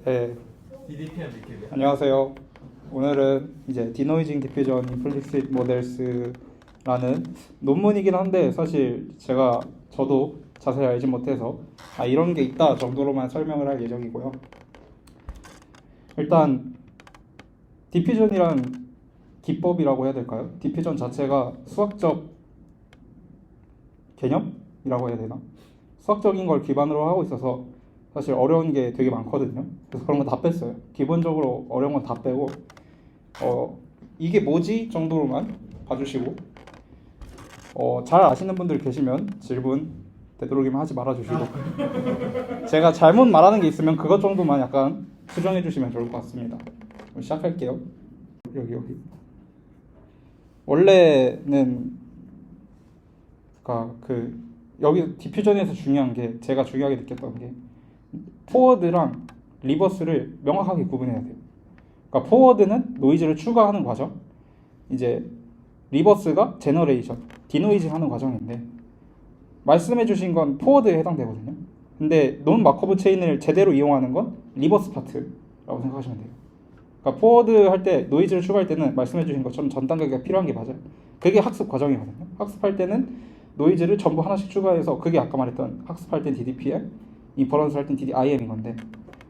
네, DDPM 리캡이요? 안녕하세요. 오늘은 이제 디노이징 디퓨전 임플리시트 모델스라는 논문이긴 한데 사실 저도 자세히 알지 못해서 이런 게 있다 정도로만 설명을 할 예정이고요. 일단 디퓨전이란 기법이라고 해야 될까요? 디퓨전 자체가 수학적 개념이라고 해야 되나? 수학적인 걸 기반으로 하고 있어서 사실 어려운 게 되게 많거든요. 그래서 그런 거 다 뺐어요. 기본적으로 어려운 건 다 빼고 이게 뭐지 정도로만 봐주시고 잘 아시는 분들 계시면 질문 되도록이면 하지 말아주시고 제가 잘못 말하는 게 있으면 그것 정도만 약간 수정해 주시면 좋을 것 같습니다. 그럼 시작할게요. 여기 원래는 여기 디퓨전에서 중요한 게 제가 중요하게 느꼈던 게 포워드랑 리버스를 명확하게 구분해야 돼요. 그러니까 포워드는 노이즈를 추가하는 과정, 이제 리버스가 제너레이션, 디노이징 하는 과정인데 말씀해 주신 건 포워드에 해당되거든요. 근데 논 마코브 체인을 제대로 이용하는 건 리버스 파트라고 생각하시면 돼요. 그러니까 포워드 할 때 노이즈를 추가할 때는 말씀해 주신 것처럼 전 단계가 필요한 게 맞아요. 그게 학습 과정이거든요. 학습할 때는 노이즈를 전부 하나씩 추가해서 그게 아까 말했던 학습할 땐 DDPM, 인퍼런스 할 땐 DDIM인 건데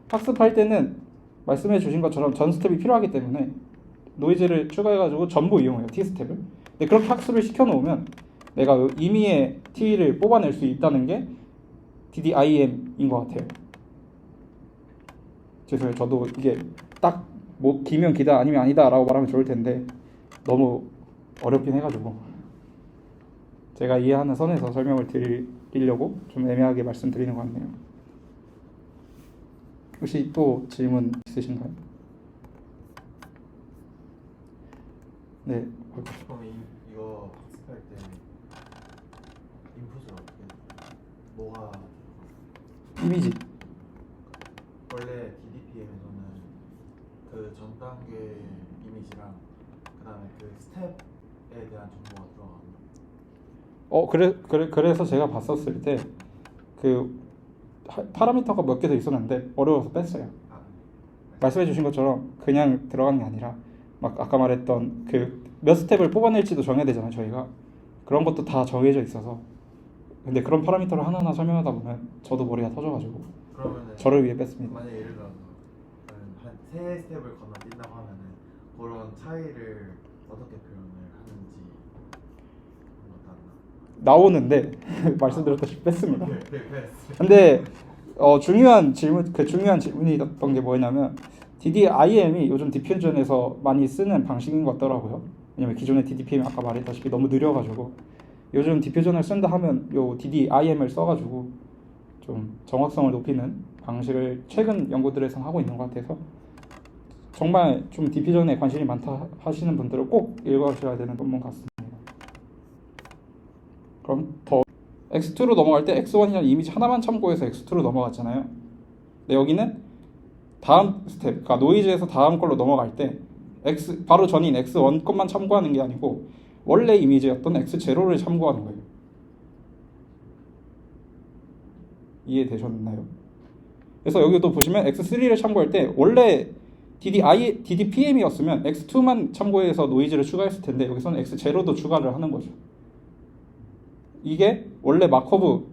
학습할 때는 말씀해 주신 것처럼 전 스텝이 필요하기 때문에 노이즈를 추가해가지고 전부 이용해요. T 스텝을. 근데 그렇게 학습을 시켜놓으면 내가 임의의 T를 뽑아낼 수 있다는 게 DDIM인 것 같아요. 죄송해요. 저도 이게 딱 뭐 기면 기다 아니면 아니다 라고 말하면 좋을 텐데 너무 어렵긴 해가지고 제가 이해하는 선에서 설명을 드리려고 좀 애매하게 말씀드리는 것 같네요. 혹시 또 질문 있으신가요? 네. 그럼 이거 학습할 때 인풋을 어떻게 뭐가 이미지. 원래 DDPM에서는 그 전 단계 이미지랑 그 다음에 그 스텝에 대한 정보가 들어가요. 그래서 제가 봤었을 때 그 파라미터가 몇 개 더 있었는데 어려워서 뺐어요. 말씀해 주신 것처럼 그냥 들어간 게 아니라 막 아까 말했던 그 몇 스텝을 뽑아낼지도 정해야 되잖아요. 저희가 그런 것도 다 정해져 있어서 근데 그런 파라미터를 하나하나 설명하다 보면 저도 머리가 터져가지고 그러면은 저를 위해 뺐습니다. 만약 예를 들어서 한 세 스텝을 건너뛴다고 하면은 그런 차이를 어떻게 표현을 하는지 나오는데 말씀드렸다시피 뺐습니다. 네. 근데 중요한 질문이었던 게 뭐냐면 DDIM이 요즘 디퓨전에서 많이 쓰는 방식인 것 같더라고요. 왜냐면 기존의 DDPM이 아까 말했다시피 너무 느려가지고 요즘 디퓨전을 쓴다 하면 요 DDIM을 써가지고 좀 정확성을 높이는 방식을 최근 연구들에서 하고 있는 것 같아서 정말 좀 디퓨전에 관심이 많다 하시는 분들은 꼭 읽어주셔야 되는 논문 같습니다. 그럼 X2로 넘어갈 때 X1이라는 이미지 하나만 참고해서 X2로 넘어갔잖아요. 근데 여기는 다음 스텝, 그러니까 노이즈에서 다음 걸로 넘어갈 때 바로 전인 X1 것만 참고하는 게 아니고 원래 이미지였던 X0를 참고하는 거예요. 이해되셨나요? 그래서 여기도 보시면 X3를 참고할 때 원래 DDPM이었으면 X2만 참고해서 노이즈를 추가했을 텐데 여기서는 X0도 추가를 하는 거죠. 이게 원래 마코브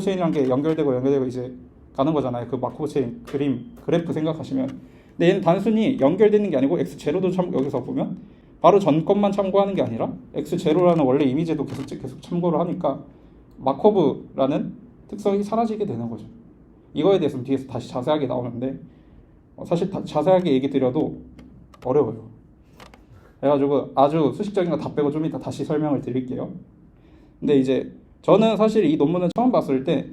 체인이란 게 연결되고 이제 가는 거잖아요. 그 마코브 체인 그래프 생각하시면. 근데 얘는 단순히 연결되는 게 아니고 X0도 여기서 보면 바로 전 것만 참고하는 게 아니라 X0라는 원래 이미지도 계속 참고를 하니까 마코브라는 특성이 사라지게 되는 거죠. 이거에 대해서는 뒤에서 다시 자세하게 나오는데 사실 자세하게 얘기 드려도 어려워요. 그래가지고 아주 수식적인 거 다 빼고 좀 이따 다시 설명을 드릴게요. 근데 이제 저는 사실 이 논문을 처음 봤을 때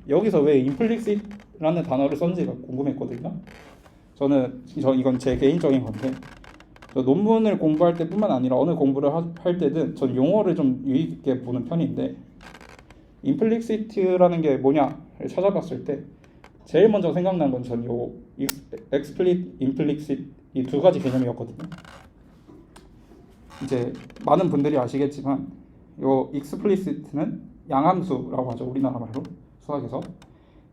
여기서 왜 임플리시트라는 단어를 썼는지가 궁금했거든요. 이건 제 개인적인 건데 논문을 공부할 때뿐만 아니라 어느 공부를 할 때든 전 용어를 좀 유의 있게 보는 편인데 임플리시트라는 게 뭐냐를 찾아봤을 때 제일 먼저 생각난 건 전 요 explicit, implicit 이 두 가지 개념이었거든요. 이제 많은 분들이 아시겠지만 요 explicit는 양함수라고 하죠. 우리나라 말로 수학에서.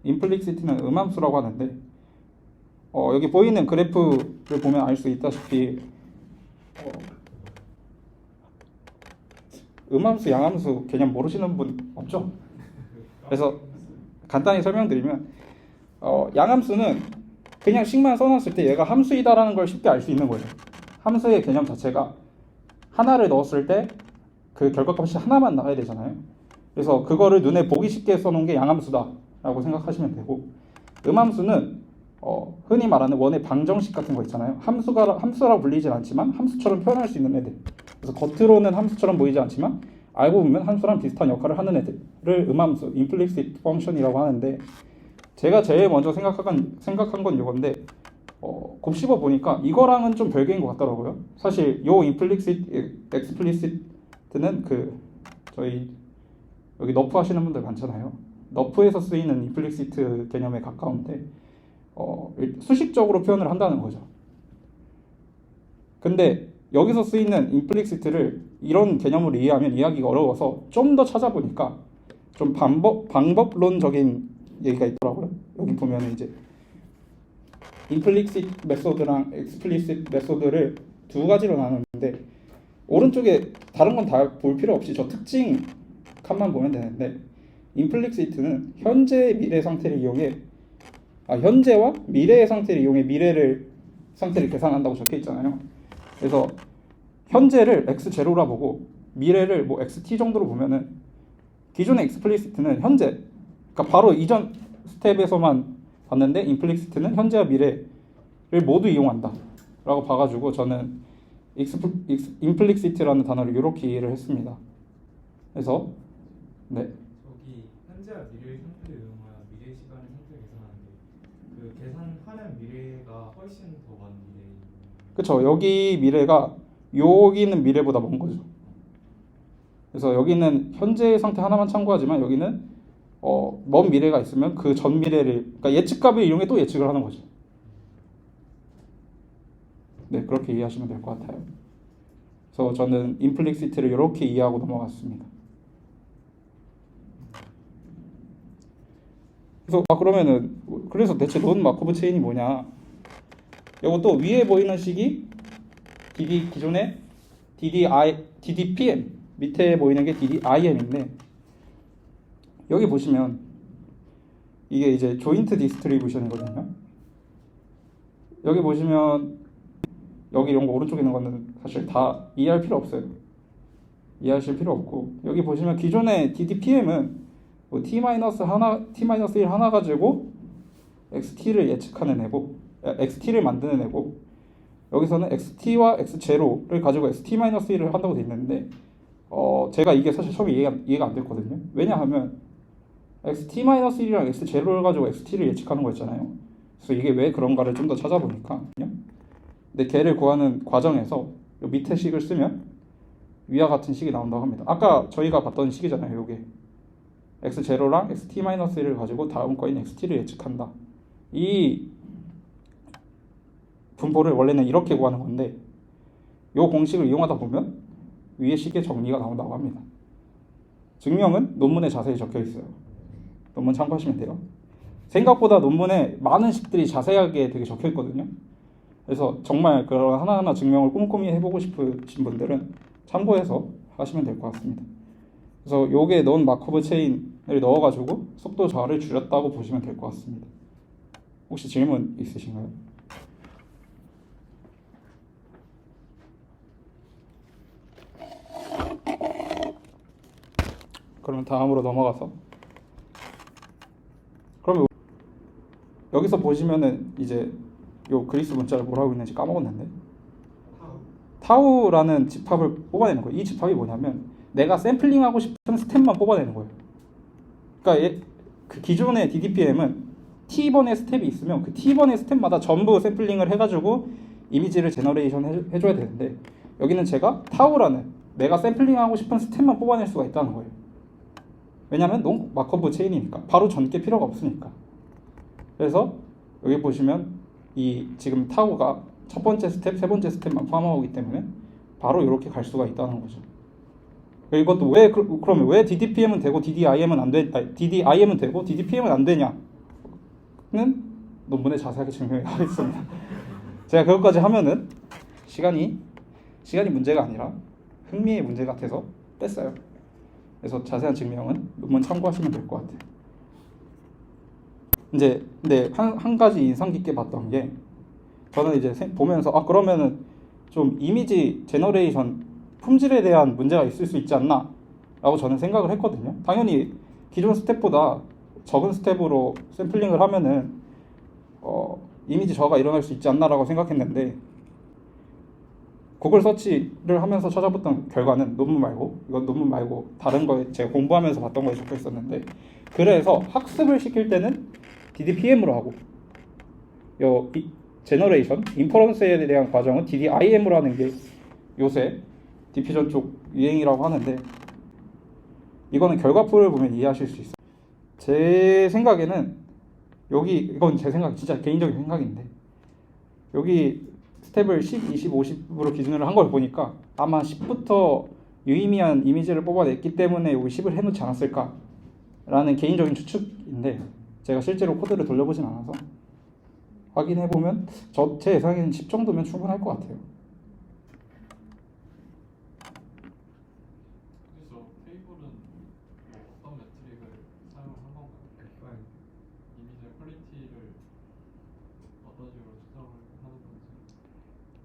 implicit는 음함수라고 하는데 여기 보이는 그래프를 보면 알 수 있다시피 음함수, 양함수 개념 모르시는 분 없죠? 그래서 간단히 설명드리면 양함수는 그냥 식만 써놨을 때 얘가 함수이다라는 걸 쉽게 알 수 있는 거예요. 함수의 개념 자체가 하나를 넣었을 때 그 결과값이 하나만 나와야 되잖아요. 그래서 그거를 눈에 보기 쉽게 써놓은 게 양함수다라고 생각하시면 되고, 음함수는 흔히 말하는 원의 방정식 같은 거 있잖아요. 함수라고 불리진 않지만 함수처럼 표현할 수 있는 애들. 그래서 겉으로는 함수처럼 보이지 않지만 알고 보면 함수랑 비슷한 역할을 하는 애들을 음함수, implicit function이라고 하는데, 제가 제일 먼저 생각한 건 이건데 곱씹어 보니까 이거랑은 좀 별개인 것 같더라고요. 사실 요 implicit, explicit는 저희 여기 너프 하시는 분들 많잖아요. 너프에서 쓰이는 implicit 개념에 가까운데 수식적으로 표현을 한다는 거죠. 근데 여기서 쓰이는 implicit를 이런 개념으로 이해하면 이해하기가 어려워서 좀 더 찾아보니까 좀 방법론적인 얘기가 있더라고요. 여기 보면 이제 implicit 메소드랑 explicit 메소드를 두 가지로 나누는데, 오른쪽에 다른 건 다 볼 필요 없이 저 특징 칸만 보면 되는데, implicit는 현재 미래 상태를 이용해 현재와 미래의 상태를 이용해 상태를 계산한다고 적혀 있잖아요. 그래서 현재를 x0라 보고 미래를 뭐 xt 정도로 보면은, 기존의 explicit는 현재, 그러니까 바로 이전 스텝에서만 봤는데 implicit는 현재와 미래를 모두 이용한다 라고 봐가지고 저는 implicit라는 단어를 이렇게 이해를 했습니다. 그래서 저기 현재와 미래의 상태를 이용하여 미래 시간의 상태를 계산하는데, 그 계산하는 미래가 훨씬 더 먼 미래. 그쵸, 여기 미래가 여기는 미래보다 먼 거죠. 그래서 여기는 현재의 상태 하나만 참고하지만 여기는 먼 미래가 있으면 그 전 미래를, 그러니까 예측값을 이용해 또 예측을 하는 거죠. 네, 그렇게 이해하시면 될 것 같아요. 그래서 저는 implicit를 이렇게 이해하고 넘어갔습니다. 그래서 대체 논 마코브 체인이 뭐냐? 이것도 위에 보이는 식이 기존의 DDPM, 밑에 보이는 게 DDIM인데, 여기 보시면 이게 이제 조인트 디스트리뷰션이거든요. 여기 보시면 여기 이런 거 오른쪽에 있는 거는 사실 다 이해할 필요 없어요. 이해하실 필요 없고, 여기 보시면 기존의 DDPM은 뭐 T-1 하나 가지고 XT를 예측하는 애고, XT를 만드는 애고, 여기서는 XT와 X0를 가지고 XT-1을 한다고 돼 있는데, 제가 이게 사실 처음에 이해가 안 됐거든요. 왜냐하면 XT-1이랑 X0를 가지고 XT를 예측하는 거였잖아요. 그래서 이게 왜 그런가를 좀 더 찾아보니까, 근데 걔를 구하는 과정에서 요 밑에 식을 쓰면 위와 같은 식이 나온다고 합니다. 아까 저희가 봤던 식이잖아요. 요게 X0랑 XT-1을 가지고 다음 거인 XT를 예측한다. 이 분포를 원래는 이렇게 구하는 건데, 요 공식을 이용하다 보면 위의 식의 정리가 나온다고 합니다. 증명은 논문에 자세히 적혀 있어요. 논문 참고하시면 돼요. 생각보다 논문에 많은 식들이 자세하게 되게 적혀 있거든요. 그래서 정말 그런 하나하나 증명을 꼼꼼히 해보고 싶으신 분들은 참고해서 하시면 될 것 같습니다. 그래서 요게 논 마코브 체인을 넣어가지고 속도 저하를 줄였다고 보시면 될 것 같습니다. 혹시 질문 있으신가요? 그럼 다음으로 넘어가서, 그럼 여기서 보시면은 이제 요 그리스 문자를 뭐라고 있는지 까먹었는데, 타우라는 집합을 뽑아내는 거예요. 이 집합이 뭐냐면 내가 샘플링하고 싶은 스텝만 뽑아내는 거예요. 그러니까 그 기존의 DDPM은 T번의 스텝이 있으면 그 T번의 스텝마다 전부 샘플링을 해가지고 이미지를 제너레이션 해줘야 되는데, 여기는 제가 타우라는 내가 샘플링하고 싶은 스텝만 뽑아낼 수가 있다는 거예요. 왜냐면 논 마코브 체인이니까, 바로 전개 필요가 없으니까. 그래서 여기 보시면 이 지금 타우가 첫 번째 스텝, 세 번째 스텝만 포함하고 있기 때문에 바로 이렇게 갈 수가 있다는 거죠. 이것도 그러면 왜 DDPM은 되고 DDIM은 안 돼? DDIM은 되고 DDPM은 안 되냐는 논문에 자세하게 증명해 가겠습니다. 제가 그것까지 하면은 시간이 문제가 아니라 흥미의 문제 같아서 뺐어요. 그래서 자세한 증명은 논문 참고하시면 될 것 같아요. 이제 근데 한 가지 인상 깊게 봤던 게 저는 이제 보면서 그러면은 좀 이미지 제너레이션 품질에 대한 문제가 있을 수 있지 않나 라고 저는 생각을 했거든요. 당연히 기존 스텝보다 적은 스텝으로 샘플링을 하면은 이미지 저하가 일어날 수 있지 않나라고 생각했는데 구글 서치를 하면서 찾아봤던 결과는 논문 말고 다른 거에 제가 공부하면서 봤던 거에 적혀 있었는데, 그래서 학습을 시킬 때는 DDPM으로 하고 제너레이션, 인퍼런스에 대한 과정은 DDIM으로 하는 게 요새 디퓨전 쪽 유행이라고 하는데, 이거는 결과풀을 보면 이해하실 수 있어요. 제 생각에는 이건 제 생각, 진짜 개인적인 생각인데, 여기 스텝을 10, 20, 50으로 기준으로 한 걸 보니까 아마 10부터 유의미한 이미지를 뽑아냈기 때문에 여기 10을 해놓지 않았을까라는 개인적인 추측인데, 제가 실제로 코드를 돌려보진 않아서 확인해보면 제 예상에는 10 정도면 충분할 것 같아요. 그래서 테이블은 어떤 매트릭을 사용한 건가요? 이미지의 퀄리티를 어떤 식으로 추정을 하는 건지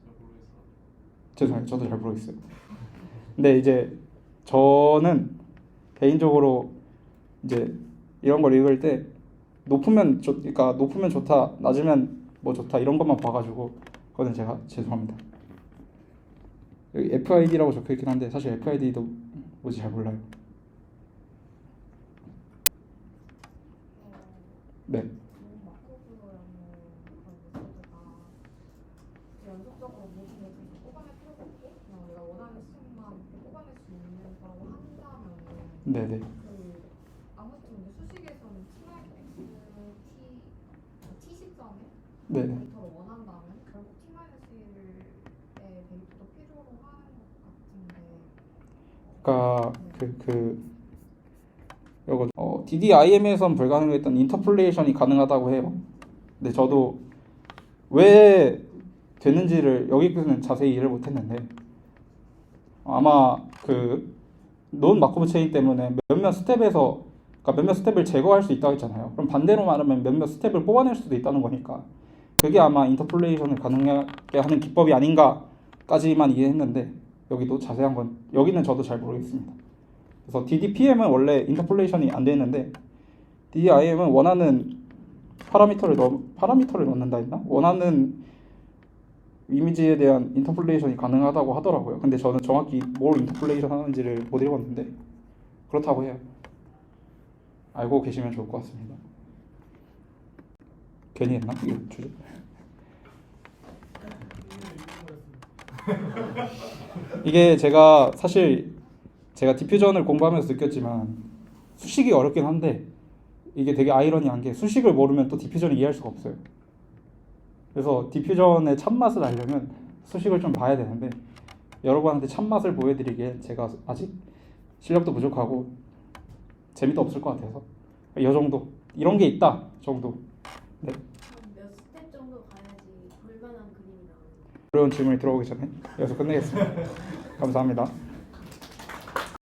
잘 모르겠어요. 죄송해요, 저도 잘 모르겠어요. 근데 이제 저는 개인적으로 이제 이런 걸 읽을 때 높으면 좋다, 낮으면 뭐 좋다 이런 것만 봐가지고 그거는 제가 죄송합니다. 여기 FID라고 적혀있긴 한데 사실 FID도 뭔지 잘 몰라요. 네. 연속적으로 모든 것을 뽑아낼 필요가 없고 그냥 내가 원하는 수만 뽑아낼 수 있는 거라고 한다면 네네. 아무튼 수식에서는 T 시점에 네네. 데이터를 원한다면 결국 T-1의 데이터도 필요로 하는 것 같은데, 요거 DDIM에선 불가능했던 인터폴레이션이 가능하다고 해요. 근데 저도 왜 되는지를 여기까지는 자세히 이해를 못했는데, 아마 논 마코브 체인 때문에 몇몇 스텝을 제거할 수 있다고 했잖아요. 그럼 반대로 말하면 몇몇 스텝을 뽑아낼 수도 있다는 거니까 그게 아마 인터폴레이션을 가능하게 하는 기법이 아닌가까지만 이해했는데, 여기도 자세한 건 여기는 저도 잘 모르겠습니다. 그래서 DDPM은 원래 인터폴레이션이 안 되는데 DDIM은 원하는 파라미터를 넣는다 했나? 원하는 이미지에 대한 인터폴레이션이 가능하다고 하더라고요. 근데 저는 정확히 뭘 인터폴레이션 하는지를 못 읽었는데 그렇다고 해요. 알고 계시면 좋을 것 같습니다. 괜히 했나? 이거 주제. 이게 제가 디퓨전을 공부하면서 느꼈지만 수식이 어렵긴 한데, 이게 되게 아이러니한 게 수식을 모르면 또 디퓨전을 이해할 수가 없어요. 그래서 디퓨전의 참맛을 알려면 수식을 좀 봐야 되는데, 여러분한테 참맛을 보여드리기엔 제가 아직 실력도 부족하고 재미도 없을 것 같아서 이 정도, 이런 게 있다 정도. 네. 몇 스텝 정도 가야지 볼만한 그림이 나오는 거예요? 어려운 질문이 들어오기 전에 여기서 끝내겠습니다. 감사합니다.